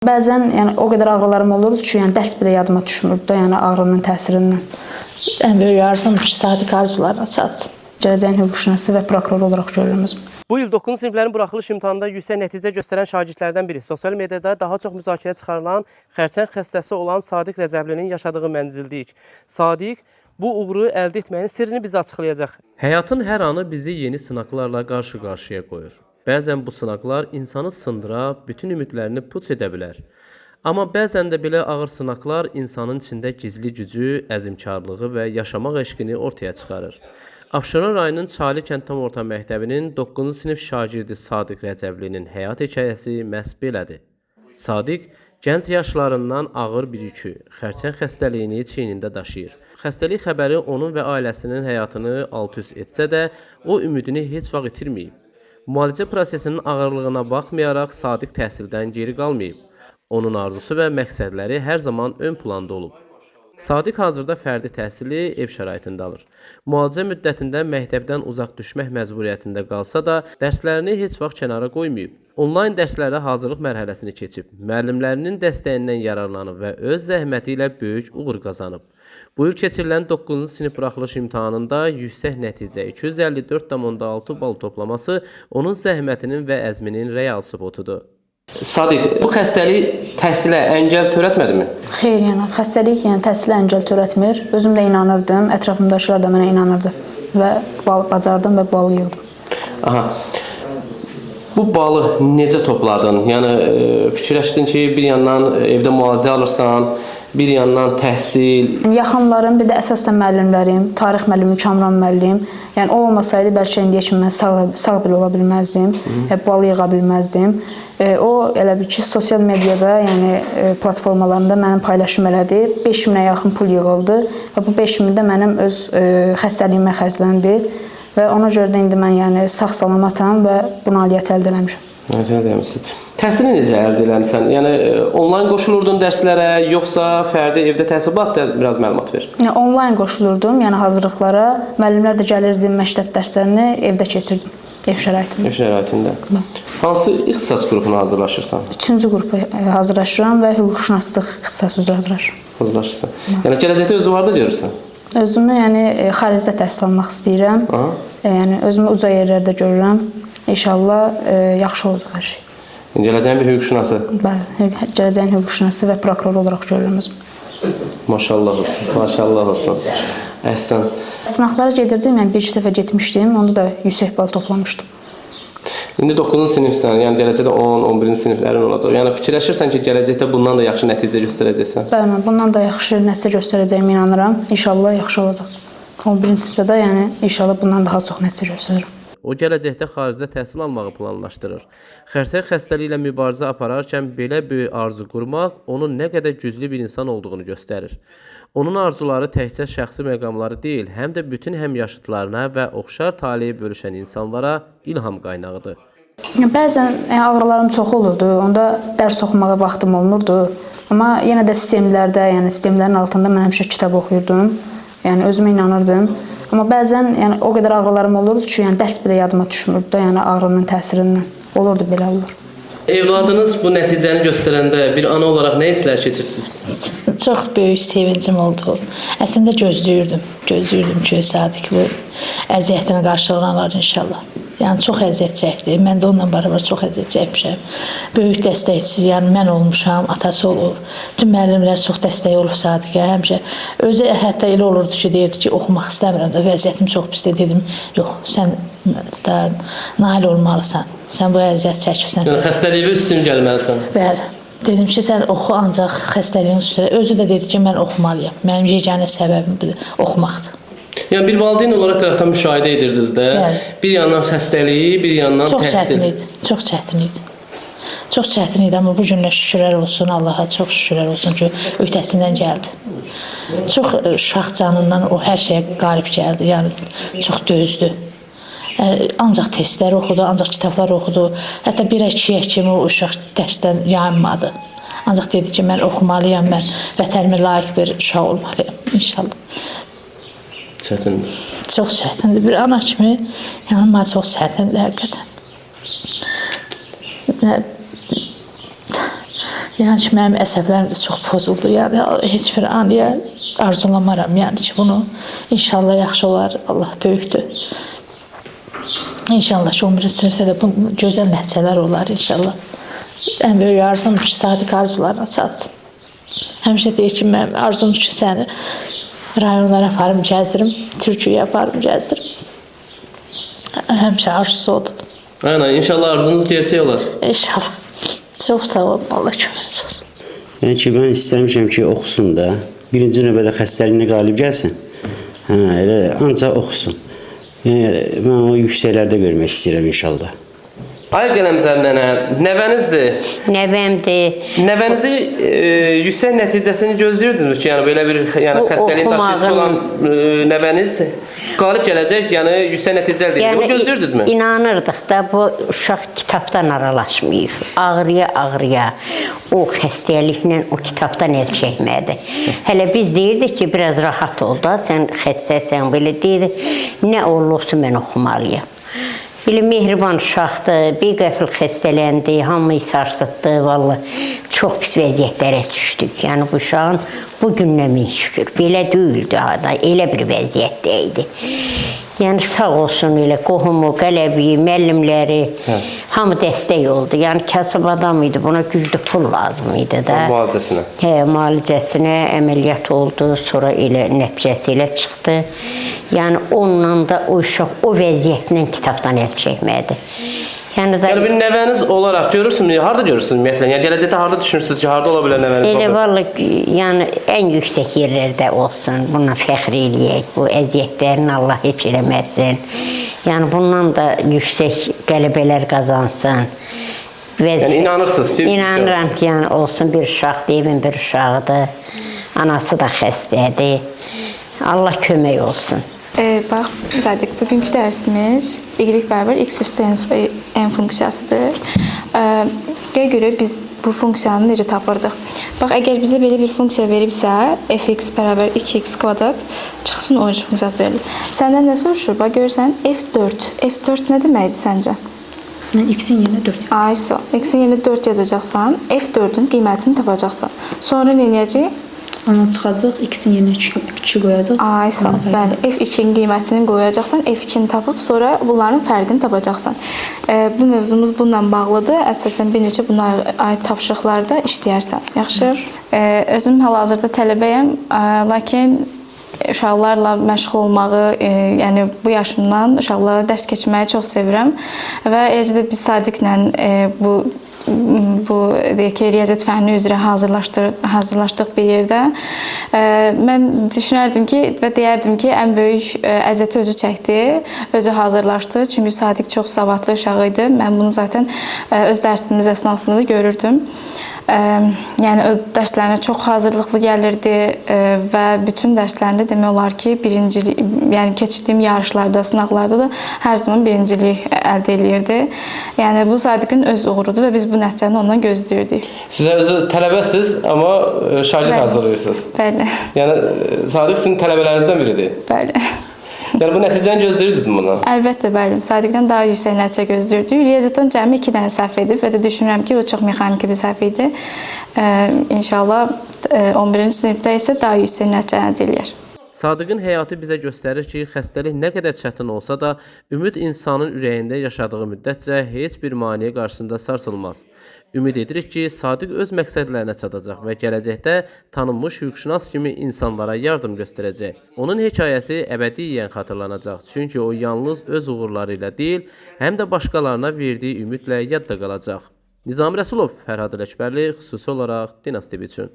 Bəzən yəni o qədər ağrılarım olurdu ki, yəni dərs belə yadıma düşmürdü də, yəni ağrının təsirindən. Ən böyük arzum Sadiq arzularına çatsın. Gələcəyin hüquqşünası və prokuror olaraq görürəm özümü. Bu il 9-cu siniflərin buraxılış imtahanında yüksək nəticə göstərən şagirdlərdən biri sosial mediada daha çox müzakirəyə çıxarılan xərçəng xəstəsi olan Sadiq Rəcəblinin yaşadığı mənzildəyik. Sadiq bu uğuru əldə etməyin sirrini bizə açıqlayacaq. Həyatın hər anı bizi yeni sınaqlarla qarşı-qarşıya qoyur. Bəzən bu sınaqlar insanı sındıra, bütün ümidlərini puç edə bilər. Amma bəzən də belə ağır sınaqlar insanın içində gizli gücü, əzmkarlığı və yaşamaq eşqini ortaya çıxarır. Abşeron rayonunun Çali kənd tam orta məktəbinin 9-cu sinif şagirdi Sadiq Rəcəblinin həyat hekayəsi məhz belədir. Sadiq gənc yaşlarından ağır bir yükü, xərçəng xəstəliyini çiynində daşıyır. Xəstəlik xəbəri onun və ailəsinin həyatını alt-üst etsə də, o ümidini heç vaxt itirməyib. Müalicə prosesinin ağırlığına baxmayaraq Sadiq təhsildən geri qalmayıb. Onun arzusu və məqsədləri hər zaman ön planda olub. Sadiq hazırda fərdi təhsili ev şəraitində alır. Müalicə müddətində məktəbdən uzaq düşmək məcburiyyətində qalsa da, dərslərini heç vaxt kənara qoymayıb. Onlayn dərslərə hazırlıq mərhələsini keçib, müəllimlərinin dəstəyindən yararlanıb və öz zəhməti ilə böyük uğur qazanıb. Bu il keçirilən 9-cu sinif buraxılış imtahanında yüksək nəticə 254,6 bal toplaması onun zəhmətinin və əzminin real sübutudur. Sadiq, bu xəstəlik təhsilə əngəl törətmədimi? Xeyr, yəni xəstəlik yəni təhsilə əngəl törətmir. Özüm də inanırdım, ətrafımdakılar da mənə inanırdı və bacardım və bal yığdım. Aha. Bu balı necə topladın? Yəni fikirləşdin ki, bir yandan evdə müalicə alırsan, bir yandan təhsil. Yaxınlarım, bir də əsasdan müəllimlərim, tarix müəllimi Kamran müəllim. Yəni o olmasaydı bəlkə indiyə kimi mən sağ belə ola bilməzdim, bal yığa bilməzdim. O elə bir ki, sosial mediada, yəni platformalarında mənim paylaşım elədi. 5000-ə yaxın pul yığıldı və bu 5000 də mənim öz xəstəliyimə xərcləndi və ona görə də indi mən yəni sağ-salamatam və bu nailiyyəti əldə eləmişəm. Təhsili necə əldə eləmisən? Yəni onlayn qoşulurdun dərslərə, yoxsa fərdi evdə təhsil vaxtı biraz məlumat ver. Yəni onlayn qoşulurdum, yəni hazırlıqlara. Müəllimlər də gəlirdi, məktəb dərslərini evdə keçirdim, ev şəraitində. Ev şəraitində. Hansı ixtisas qrupuna hazırlaşırsan? 3-cü qrupa hazırlaşıram və hüquqşünaslıq ixtisası üzrə hazırlaşıram. Hazırlaşırsan. Yəni gələcəkdə özü vardı görürsən? Özümü yəni xaricdə təhsil almaq istəyirəm. Yəni özümü uca yerlərdə görürəm. İnşallah yaxşı olacaq hər şey. Gələcəyin bir hüquqşünası? Bəli, gələcəyin hüquqşünası və prokuror olaraq görürəm özümü. Maşallah olsun, maşallah olsun. Əhsən. Sınaqlara gedirdim, yəni bir-iki dəfə getmişdim, onda da yüksək bal toplamışdım. İndi 9-cu sinifsən, yəni gələcəkdə 10, 11-ci siniflərin olacaq. Yəni fikirləşirsən ki, gələcəkdə bundan da yaxşı nəticə göstərəcəksən? Bəli, mən bundan da yaxşı nəticə göstərəcəyimə inanıram. İnşallah yaxşı olacaq. 11-ci sinifdə də yəni inşallah bundan daha çox nəticə göstərərəm. O gələcəkdə xaricdə təhsil almağı planlaşdırır. Xərçəng xəstəliyi ilə mübarizə apararkən belə böyük arzu qurmaq onun nə qədər güclü bir insan olduğunu göstərir. Onun arzuları təkcə şəxsi məqamları deyil, həm də bütün həmyaşıdlarına və oxşar taleyi bölüşən insanlara ilham qaynağıdır. Bəzən ağrılarım çox olurdu, onda dərs oxumağa vaxtım olmurdu. Amma yenə də sistemlərdə, yəni sistemlərin altında mən həmişə kitab oxuyurdum. Yəni özümə inanırdım. Amma bəzən yəni o qədər ağrılarım olurdu ki, yəni dərs belə yadıma düşmürdü də, yəni ağrının təsirindən. Olurdu belə olur. Evladınız bu nəticəni göstərəndə bir ana olaraq nə hisslər keçirdiniz? Çox böyük sevincim oldu. Əslində gözləyirdim ki, Sadiq bu əziyyətinə qarşılığını alar inşallah. Yəni çox əziyyət çəkdi. Mən də onunla beraber çox əziyyət çəkmişəm. Böyük dəstəkçi, yəni mən olmuşam, atası olub. Bütün müəllimlər çox dəstək olub Sadiqə həmişə. Özü hətta elə olurdu ki, deyirdi ki, oxumaq istəmirəm də, vəziyyətim çox pisdir. Dedim, yox, sən də nail olmalısan. Sən bu əziyyət çəkibsən. Yəni xəstəliyə üstün gəlməlisən. Bəli. Dedim ki, sən oxu ancaq xəstəliyin üstünə. Özü də dedi ki, mən oxumalıyam. Mənim yeganə səbəbim oxumaqdır. Yəni bir valideyn olaraq qıraqdan müşahidə edirdiniz də. Bir yandan xəstəliyi, bir yandan təhsil. Çox çətin idi. Çox çətin idi. Çox çətin idi, amma bu günə şükürlər olsun, Allaha çox şükürlər olsun ki, öhdəsindən gəldi. Çox uşaq canından o hər şeyə qalib gəldi. Yəni çox dözdü. Ancaq testlər oxudu, ancaq kitablar oxudu. Hətta 1-2-yə kimi o uşaq dərsdən yayınmadı. Ancaq dedi ki, mən oxumalıyam, mən vətənimə layiq bir uşaq olmalıyam, inşallah. Çətindir. Çox çətindir. Bir ana kimi, yəni mənə çox çətindir həqiqətən. Yəni ki, mənim əsəblərim də çox pozuldu. Yəni heç bir anıya arzulamaram. Yəni ki, bunu inşallah yaxşı olar. Allah böyükdür. İnşallah ki, 11-ci sinifdə də bu gözəl nəticələr olar inşallah. Ən böyük arzum ki, Sadiq arzularına çatsın. Həmişə deyir ki, mənim arzum ki, səni rayonlara aparım, gəzirim, Türkiyəyə aparım, gəzirim. Həmişə arzusu odur. Aynen, inşallah arzunuz gerçək olar. İnşallah. Çox sağ olun, Allah köməyiniz olsun. Yəni ki, mən istəmişəm ki, oxusun da. Birinci növbədə xəstəliyinə qalib gəlsin. Elə ancaq oxusun. Yəni, mən o yüksəklərdə görmək istəyirəm inşallah. Ay Qələmzər nənə, nəvənizdir. Nəvəmdir. Nəvənizi yüksək nəticəsini gözləyirdiniz ki, yəni belə bir yəni xəstəliyin daşıyıcısı olan nəvəniz qalib gələcək, yəni yüksək nəticə əldə edəcək. Bunu gözləyirdinizmi? İnanırdıq da bu uşaq kitabdan aralaşmayıb. Ağrıya o xəstəliklə o kitabdan el çəkmədi. Hələ biz deyirdik ki, biraz rahat ol da, sən xəstəsən, belə deyirdik. Nə olursa mən oxumalıyam. Belə mehriban uşaqdır, bir qəfil xəstələndi, hamıyı sarsıtdı, vallahi çox pis vəziyyətlərə düşdük. Yəni bu uşağın bu gününə min şükür, belə deyildi, elə bir vəziyyətdə idi. Yəni sağ olsun elə qohumu, qələbi, müəllimləri, hamı dəstək oldu. Yəni kasıb adam idi, buna güclü pul lazım idi da. Müalicəsinə. Müalicəsinə əməliyyat oldu, sonra elə nəticəsi ilə çıxdı. Yəni onunla da o uşaq o vəziyyətlə kitabdan əl çəkmədi. Yəni bir nəvəniz olaraq görürsünüz, harda görürsünüz ümumiyyətlə? Yəni gələcəkdə harda düşünürsünüz ki, harda ola bilər nəvəniz? Elə vallahi yəni ən yüksək yerlərdə olsun. Bununla fəxr eləyək. Bu əziyyətlərini Allah heç eləməsin. Yəni bundan da yüksək qələbələr qazansın. Yəni inanırsınız ki, İnanıram ki, yəni olsun bir uşaqdır, evin bir uşağıdır. Anası da xəstədir. Allah kömək olsun. Bax, Sadiq, bugünkü dərsimiz y x üstü n funksiyasıdır. Gəl görək biz bu funksiyanı necə tapırdıq. Bax, əgər bizə belə bir funksiya veribsə, fx bərabər 2x kvadrat çıxsın 13 funksiyası verilir. Səndən nə soruşur? Bax, görürsən, f4. f4 nə deməkdir səncə? X-in yerinə 4. Aysa, x-in yerinə 4 yazacaqsan, f4-ün qiymətini tapacaqsan. Sonra nə edəcək? Ondan çıxacaq, X-in yerinə 2 qoyacaq. Aysa, bəli, F2-nin qiymətini qoyacaqsan, F2-ni tapıb, sonra bunların fərqini tapacaqsan. Bu mövzumuz bununla bağlıdır. Əsasən bir neçə buna aid tapşırıqlarda işləyərsən. Yaxşı? Özüm hal-hazırda tələbəyəm, lakin uşaqlarla məşğul olmağı, yəni bu yaşımdan uşaqlara dərs keçməyi çox sevirəm və eləcə də biz Sadiqlə bu deyək ki, riyaziyyat fənni üzrə hazırlaşdıq bir yerdə. Mən düşünərdim ki və deyərdim ki, ən böyük əziyyəti özü çəkdi, özü hazırlaşdı. Çünki Sadiq çox savadlı uşaq idi. Mən bunu zaten öz dərsimiz əsnasında da görürdüm. Yəni o dərslərinə çox hazırlıqlı gəlirdi və bütün dərslərində demək olar ki, yəni keçdiyim yarışlarda, sınaqlarda da hər zaman birincilik əldə edirdi. Yəni bu Sadiqin öz uğurudur və biz bu nəticəni ondan gözləyirdik. Siz özü tələbəsiz, amma şagird hazırlayırsınız. Bəli. Yəni Sadiq sizin tələbələrinizdən biridir. Bəli. Yəni bu nəticəni gözləyirdinizmi bundan? Əlbəttə, bəli. Sadiqdən daha yüksək nəticə gözləyirdik. Riyaziyyatdan cəmi 2 dənə səhv edib və də düşünürəm ki, o çox mexaniki bir səhv idi. İnşallah 11-ci sinifdə isə daha yüksək nəticə əldə edər. Sadiqin həyatı bizə göstərir ki, xəstəlik nə qədər çətin olsa da, ümid insanın ürəyində yaşadığı müddətcə heç bir maneə qarşısında sarsılmaz. Ümid edirik ki, Sadiq öz məqsədlərinə çatacaq və gələcəkdə tanınmış hüquqşünas kimi insanlara yardım göstərəcək. Onun hekayəsi əbədiyyən xatırlanacaq, çünki o yalnız öz uğurları ilə deyil, həm də başqalarına verdiyi ümidlə yadda qalacaq. Nizami Rəsulov, Fərhad Ələkbərli, xüsusi olaraq Dinas TV üçün.